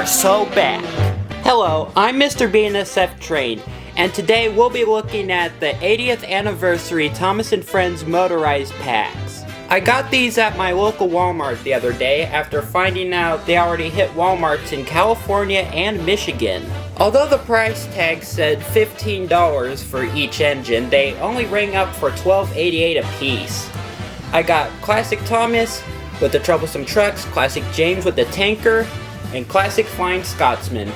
are so bad. Hello, I'm Mr. BNSF Train, and today we'll be looking at the 80th anniversary Thomas & Friends motorized packs. I got these at my local Walmart the other day after finding out they already hit Walmarts in California and Michigan. Although the price tag said $15 for each engine, they only rang up for $12.88 a piece. I got Classic Thomas with the Troublesome Trucks, Classic James with the Tanker, and Classic Flying Scotsman.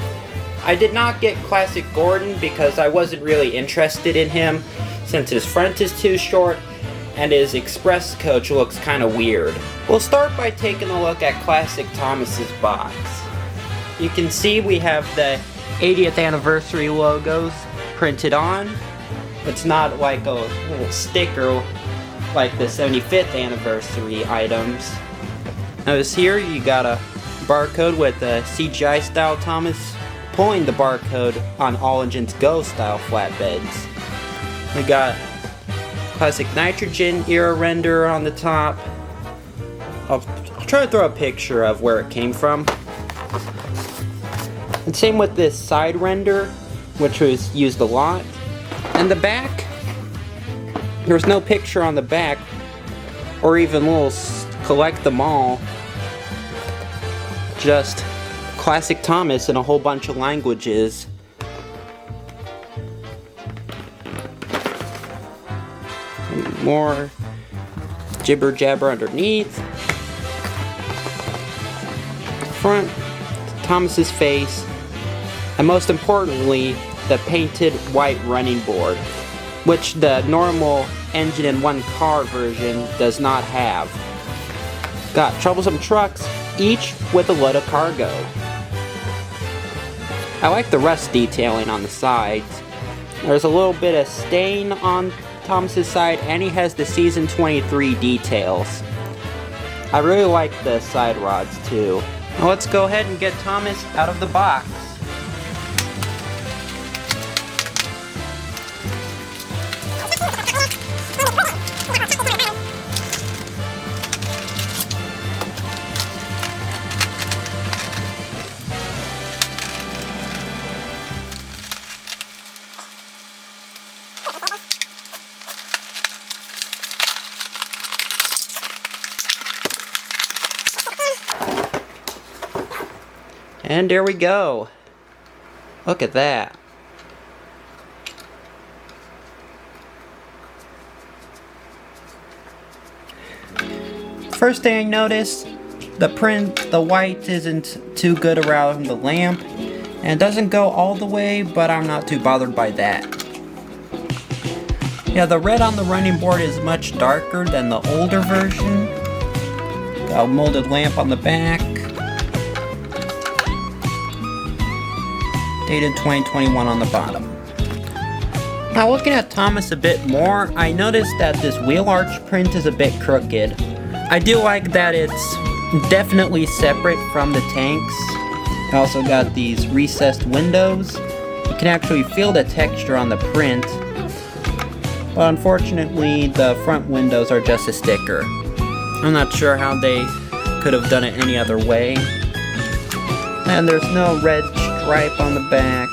I did not get Classic Gordon because I wasn't really interested in him since his front is too short and his express coach looks kind of weird. We'll start by taking a look at Classic Thomas's box. You can see we have the 80th anniversary logos printed on. It's not like a little sticker like the 75th anniversary items. Notice here you got a barcode with a CGI style Thomas pulling the barcode on All Engines Go style flatbeds. We got Classic Nitrogen era render on the top. I'll try to throw a picture of where it came from. And same with this side render, which was used a lot. And the back, there's no picture on the back, or even little collect them all. Just Classic Thomas in a whole bunch of languages. More jibber jabber underneath. Front, Thomas's face, and most importantly, the painted white running board, which the normal engine in one car version does not have. Got Troublesome Trucks, each with a load of cargo. I like the rust detailing on the sides. There's a little bit of stain on Thomas's side, and he has the Season 23 details. I really like the side rods too. Now let's go ahead and get Thomas out of the box. And there we go. Look at that. First thing I noticed, the print, the white isn't too good around the lamp, and it doesn't go all the way, but I'm not too bothered by that. Yeah, the red on the running board is much darker than the older version. Got a molded lamp on the back. Dated 2021 on the bottom. Now looking at Thomas a bit more, I noticed that this wheel arch print is a bit crooked. I do like that it's definitely separate from the tanks. I also got these recessed windows. You can actually feel the texture on the print, but unfortunately the front windows are just a sticker. I'm not sure how they could have done it any other way. And there's no red stripe on the back.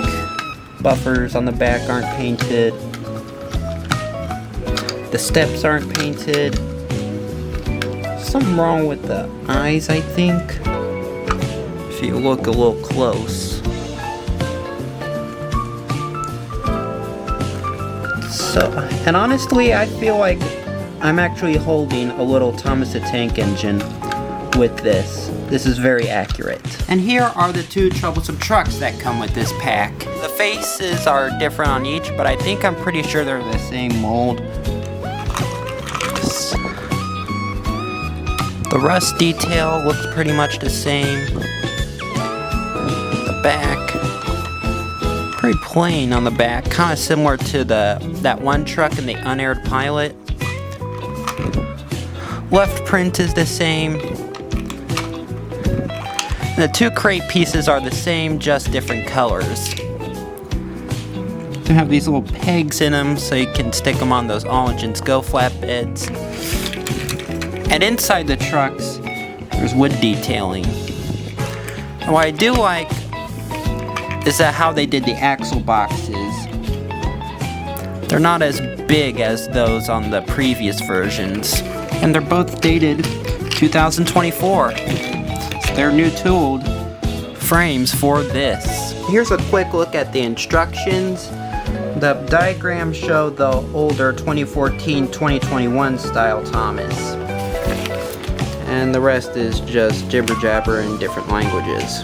Buffers on the back aren't painted. The steps aren't painted. Something wrong with the eyes, I think, if you look a little close. So, and honestly, I feel like I'm actually holding a little Thomas the Tank Engine with this. This is very accurate. And here are the two Troublesome Trucks that come with this pack. The faces are different on each, but I think I'm pretty sure they're the same mold. The rust detail looks pretty much the same. The back, pretty plain on the back, kind of similar to that one truck in the Unaired Pilot. Left print is the same. The two crate pieces are the same, just different colors. They have these little pegs in them so you can stick them on those All Engines Go flatbeds. And inside the trucks, there's wood detailing. And what I do like is that how they did the axle boxes. They're not as big as those on the previous versions. And they're both dated 2024. So they're new tooled frames for this. Here's a quick look at the instructions. The diagrams show the older 2014-2021 style Thomas. And the rest is just jibber jabber in different languages.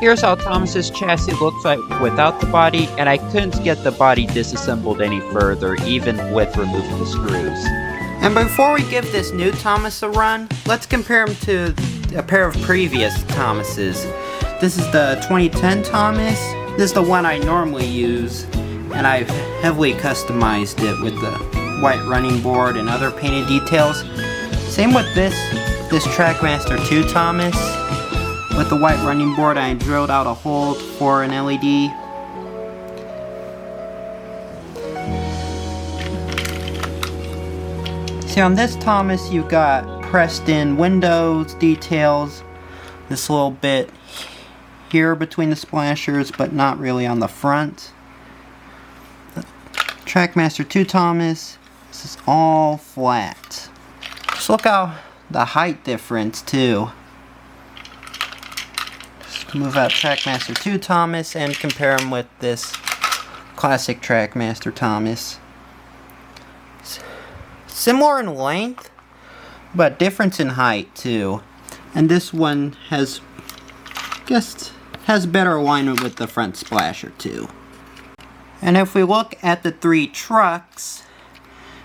Here's how Thomas's chassis looks like without the body, and I couldn't get the body disassembled any further, even with removing the screws. And before we give this new Thomas a run, let's compare him to a pair of previous Thomases. This is the 2010 Thomas. This is the one I normally use, and I've heavily customized it with the white running board and other painted details. Same with this Trackmaster 2 Thomas. With the white running board, I drilled out a hole for an LED. See, on this Thomas, you got pressed in windows details. This little bit here between the splashers, but not really on the front. The Trackmaster 2 Thomas, this is all flat. Just look how the height difference too. Just move out Trackmaster 2 Thomas and compare them with this classic Trackmaster Thomas. Similar in length, but difference in height too. And this one has better alignment with the front splasher too. And if we look at the three trucks,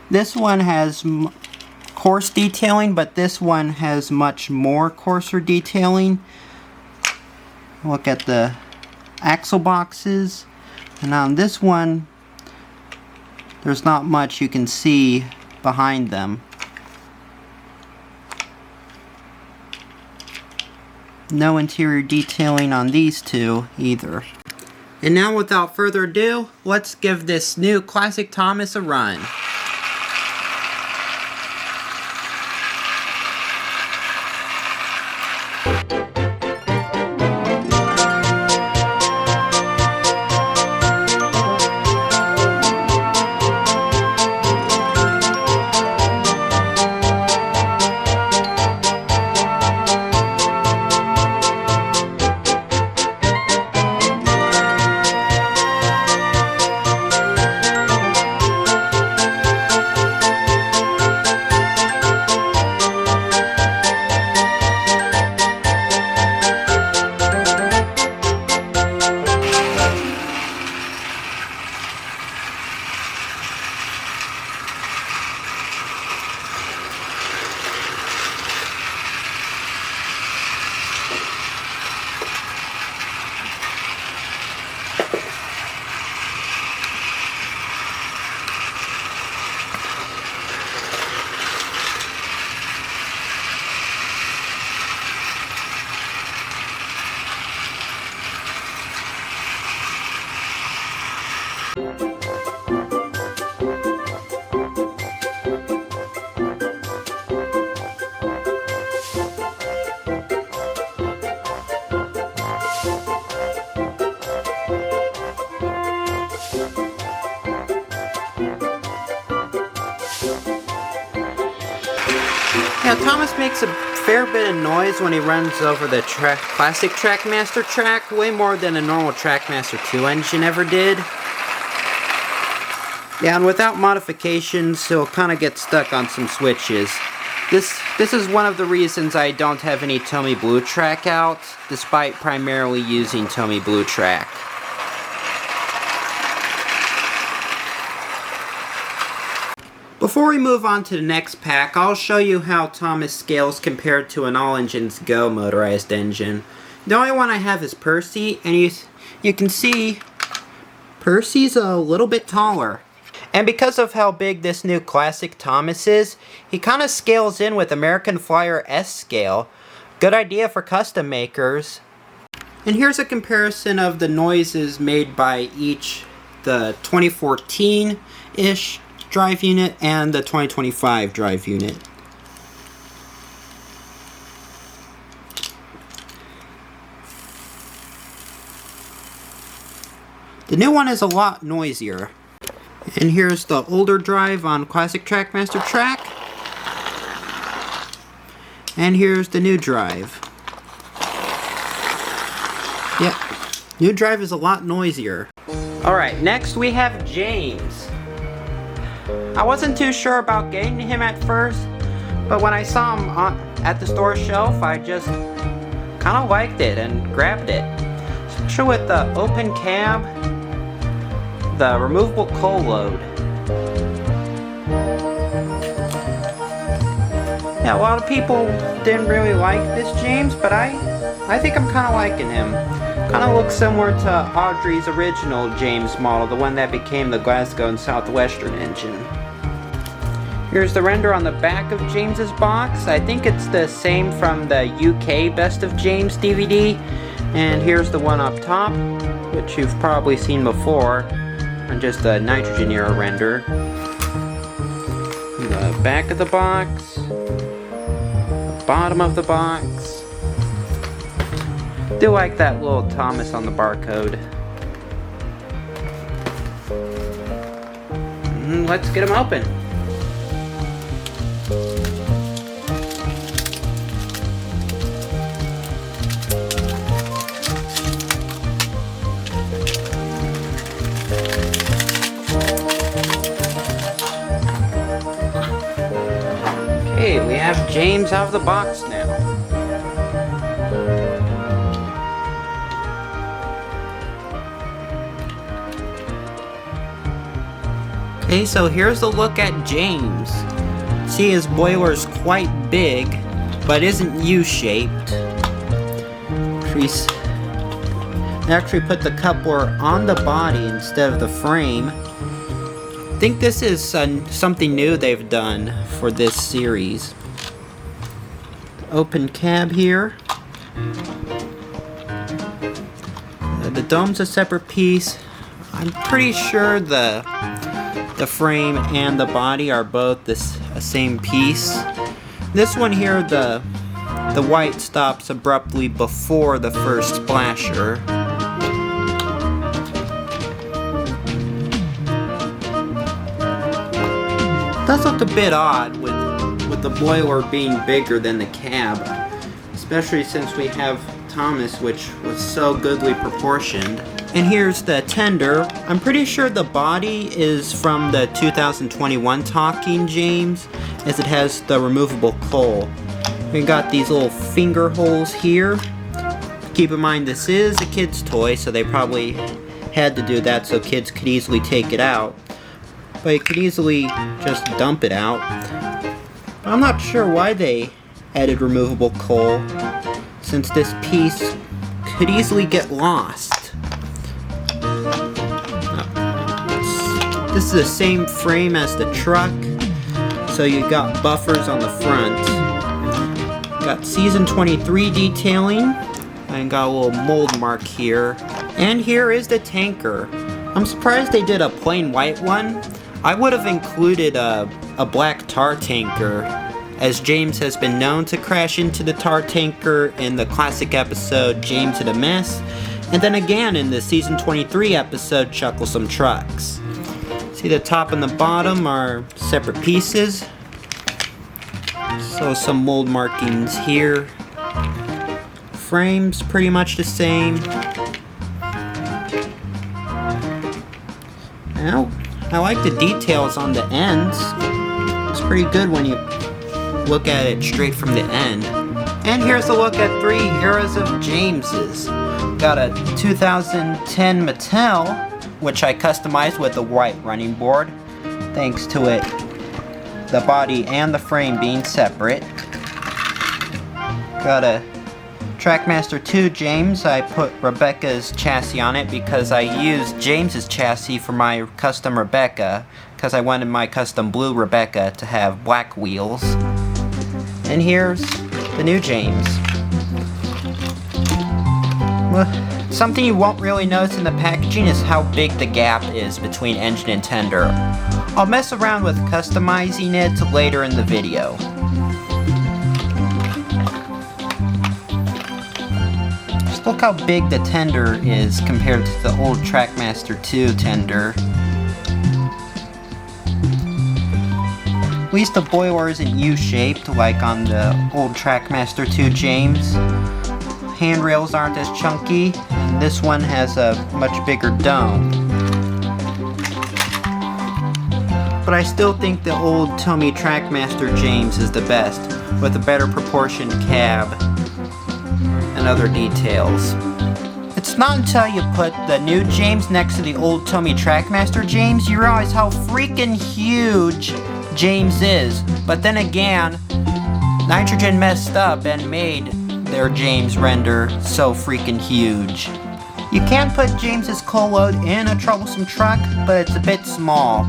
this one has coarse detailing, but this one has much more coarser detailing. Look at the axle boxes, and on this one there's not much you can see behind them. No interior detailing on these two either. And now without further ado, let's give this new Classic Thomas a run. Now, Thomas makes a fair bit of noise when he runs over the classic Trackmaster track, way more than a normal Trackmaster 2 engine ever did. Yeah, and without modifications, he'll kind of get stuck on some switches. This is one of the reasons I don't have any Tomy Blue Track out, despite primarily using Tomy Blue Track. Before we move on to the next pack, I'll show you how Thomas scales compared to an All Engines Go motorized engine. The only one I have is Percy, and you can see Percy's a little bit taller. And because of how big this new Classic Thomas is, he kind of scales in with American Flyer S scale. Good idea for custom makers. And here's a comparison of the noises made by each, the 2014-ish drive unit and the 2025 drive unit. The new one is a lot noisier. And here's the older drive on Classic Trackmaster Track. And here's the new drive. Yep, new drive is a lot noisier. Alright, next we have James. I wasn't too sure about getting him at first, but when I saw him at the store shelf, I just kind of liked it and grabbed it. Especially with the open cab, the removable coal load. Yeah, a lot of people didn't really like this James, but I think I'm kind of liking him. Kind of looks similar to Audrey's original James model, the one that became the Glasgow and Southwestern engine. Here's the render on the back of James's box. I think it's the same from the UK Best of James DVD. And here's the one up top, which you've probably seen before, on just a nitrogen era render. The back of the box, the bottom of the box. Do like that little Thomas on the barcode. Let's get him open. Okay, we have James out of the box now. Okay, so here's a look at James. See, his boiler's quite big, but isn't U-shaped. They actually put the coupler on the body instead of the frame. I think this is something new they've done for this series. Open cab here. The dome's a separate piece. I'm pretty sure the frame and the body are both the same piece. This one here, the white stops abruptly before the first splasher. Does look a bit odd with the boiler being bigger than the cab, especially since we have Thomas, which was so goodly proportioned. And here's the tender. I'm pretty sure the body is from the 2021 Talking James, as it has the removable coal. We got these little finger holes here. Keep in mind this is a kid's toy, so they probably had to do that so kids could easily take it out. But you could easily just dump it out. I'm not sure why they added removable coal, since this piece could easily get lost. This is the same frame as the truck, so you got buffers on the front. Got season 23 detailing, and got a little mold mark here. And here is the tanker. I'm surprised they did a plain white one. I would have included a black tar tanker, as James has been known to crash into the tar tanker in the classic episode James in a Mess, and then again in the season 23 episode Chucklesome Trucks. See, the top and the bottom are separate pieces, so some mold markings here. Frame's pretty much the same. Now, I like the details on the ends. It's pretty good when you look at it straight from the end. And here's a look at 3 eras of Jameses. Got a 2010 Mattel, which I customized with the white running board, thanks to it, the body and the frame being separate. Got a Trackmaster 2 James. I put Rebecca's chassis on it because I used James's chassis for my custom Rebecca, because I wanted my custom blue Rebecca to have black wheels. And here's the new James. Something you won't really notice in the packaging is how big the gap is between engine and tender. I'll mess around with customizing it later in the video. Look how big the tender is compared to the old Trackmaster 2 tender. At least the boiler isn't U-shaped like on the old Trackmaster 2 James. Handrails aren't as chunky, and this one has a much bigger dome. But I still think the old Tomy Trackmaster James is the best, with a better proportioned cab and other details. It's not until you put the new James next to the old Tomy Trackmaster James you realize how freaking huge James is. But then again, Nitrogen messed up and made their James render so freaking huge. You can put James's coal load in a troublesome truck, but it's a bit small.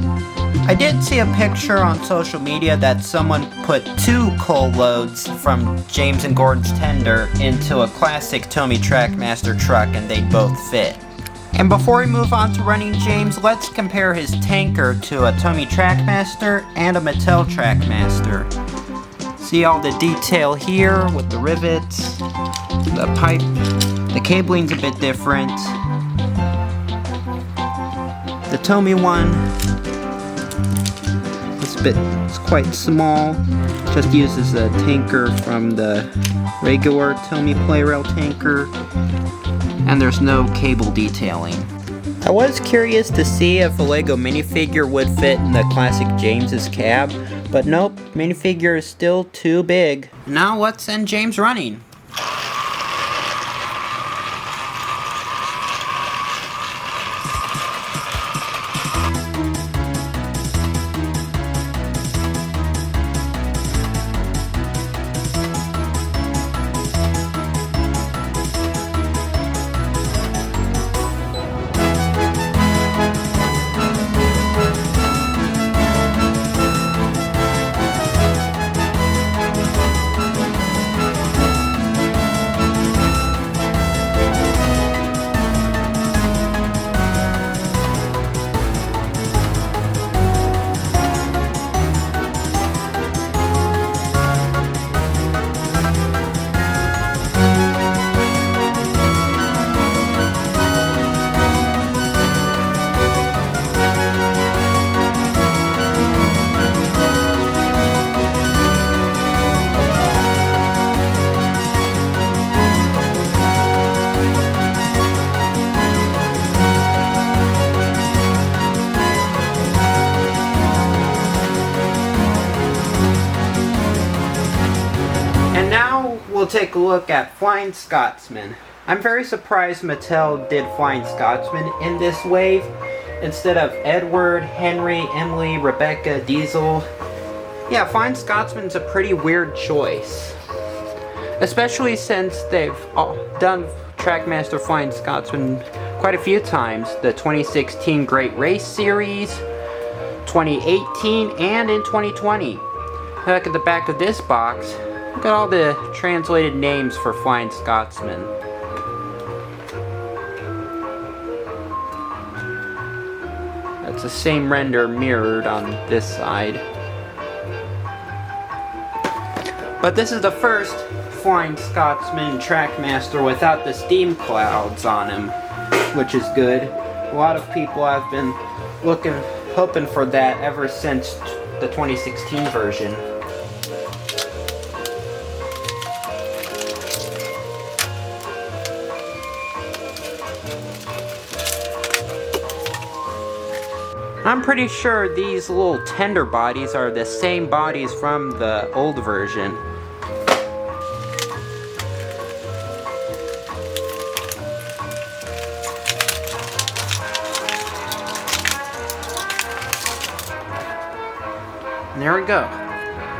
I did see a picture on social media that someone put 2 coal loads from James and Gordon's tender into a classic Tomy Trackmaster truck and they'd both fit. And before we move on to running James, let's compare his tanker to a Tomy Trackmaster and a Mattel Trackmaster. See all the detail here with the rivets, the pipe, the cabling's a bit different. The Tomy one, it's quite small, just uses a tanker from the regular Tomy Playrail tanker, and there's no cable detailing. I was curious to see if a Lego minifigure would fit in the classic James's cab, but nope, minifigure is still too big. Now let's send James running. We'll take a look at Flying Scotsman. I'm very surprised Mattel did Flying Scotsman in this wave instead of Edward, Henry, Emily, Rebecca, Diesel. Yeah, Flying Scotsman's a pretty weird choice, especially since they've done Trackmaster Flying Scotsman quite a few times. The 2016 Great Race Series, 2018, and in 2020. Look at the back of this box. Look at all the translated names for Flying Scotsman. That's the same render mirrored on this side. But this is the first Flying Scotsman Trackmaster without the steam clouds on him, which is good. A lot of people have been hoping for that ever since the 2016 version. I'm pretty sure these little tender bodies are the same bodies from the old version. And there we go.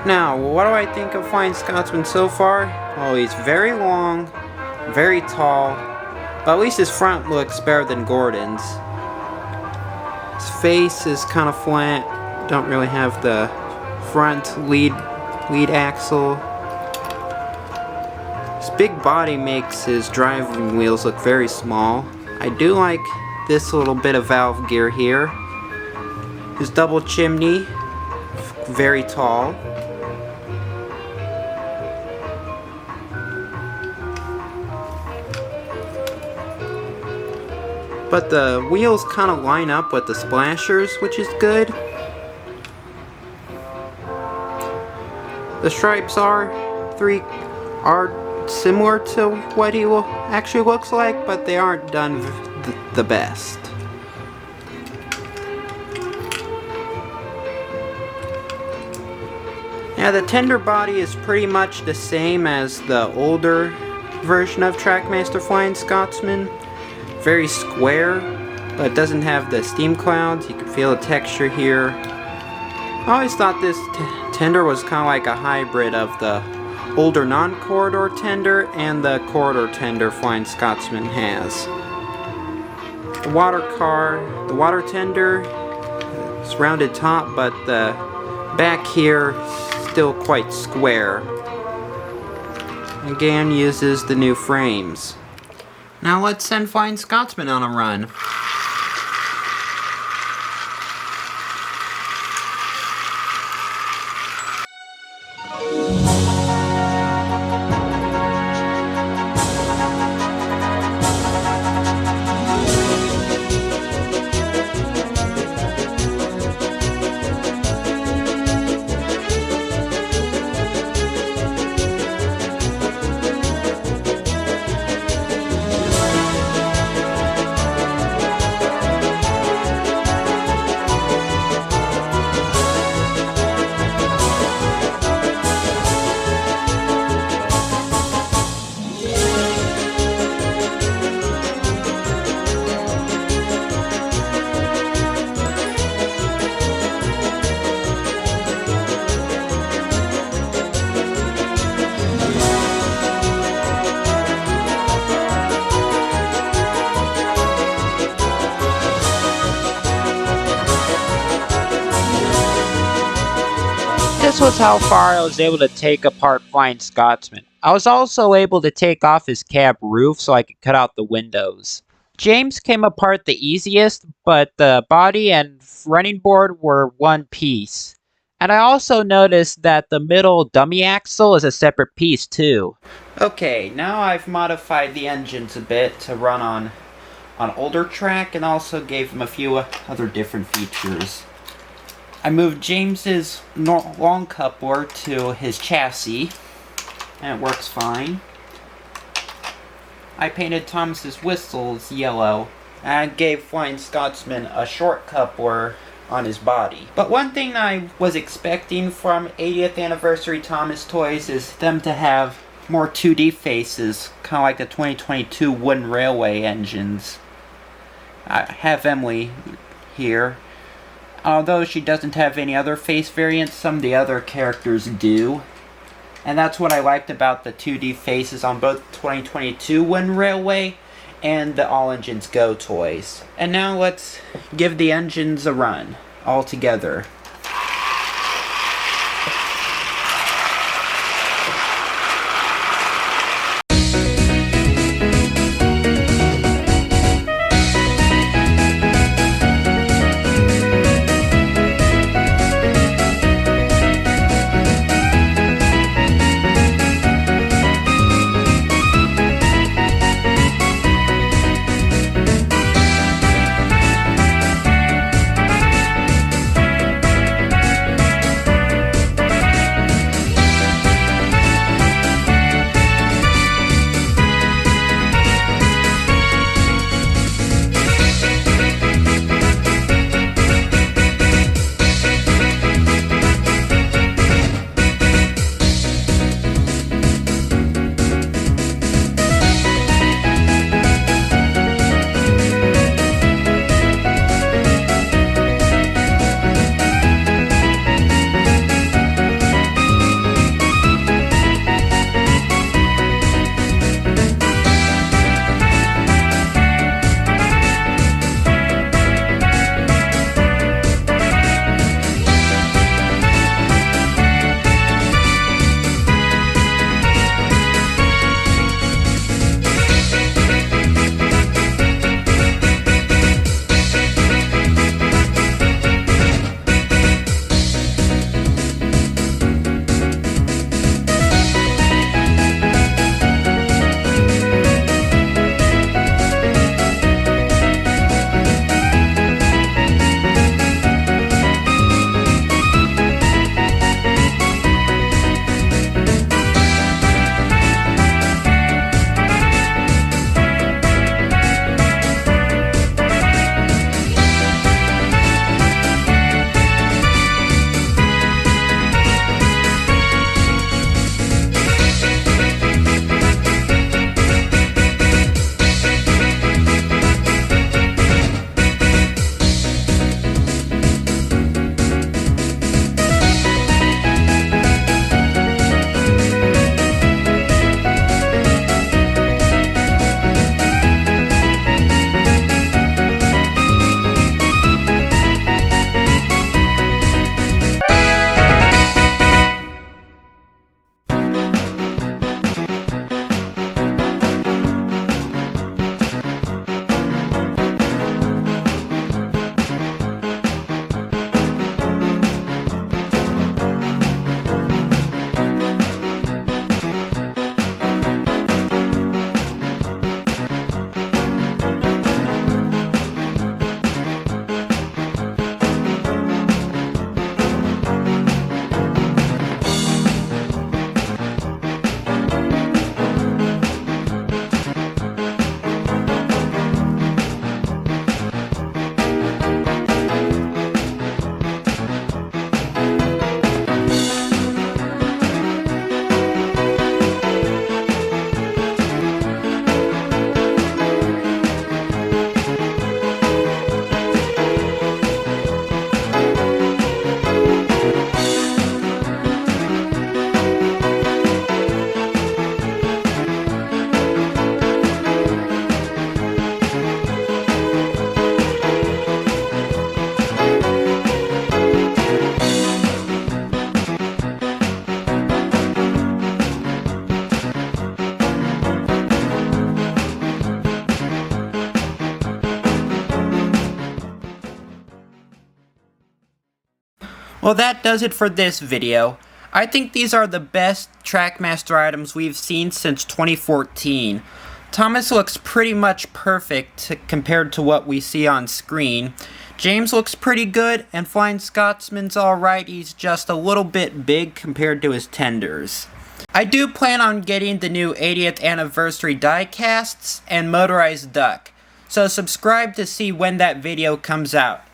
Now, what do I think of Flying Scotsman so far? Well, he's very long, very tall, but at least his front looks better than Gordon's. His face is kind of flat, don't really have the front lead axle. His big body makes his driving wheels look very small. I do like this little bit of valve gear here. His double chimney, very tall. but the wheels kind of line up with the splashers, which is good. The stripes are similar to what he actually looks like, but they aren't done the best. Yeah, the tender body is pretty much the same as the older version of Trackmaster Flying Scotsman. Very square, but it doesn't have the steam clouds. You can feel the texture here. I always thought this tender was kind of like a hybrid of the older non-corridor tender and the corridor tender Flying Scotsman has. The water tender, it's rounded top, but the back here still quite square. Again, uses the new frames. Now let's send Flying Scotsman on a run. This was how far I was able to take apart Flying Scotsman. I was also able to take off his cab roof so I could cut out the windows. James came apart the easiest, but the body and running board were one piece. And I also noticed that the middle dummy axle is a separate piece too. Okay, now I've modified the engines a bit to run on older track and also gave them a few other different features. I moved James's long coupler to his chassis, and it works fine. I painted Thomas's whistles yellow, and gave Flying Scotsman a short coupler on his body. But one thing I was expecting from 80th Anniversary Thomas toys is them to have more 2D faces, kind of like the 2022 Wooden Railway engines. I have Emily here. Although she doesn't have any other face variants, some of the other characters do. And that's what I liked about the 2D faces on both 2022 Wooden Railway and the All Engines Go toys. And now let's give the engines a run, all together. Well, that does it for this video. I think these are the best Trackmaster items we've seen since 2014. Thomas looks pretty much perfect compared to what we see on screen. James looks pretty good, and Flying Scotsman's alright, he's just a little bit big compared to his tenders. I do plan on getting the new 80th anniversary die casts and motorized duck, so subscribe to see when that video comes out.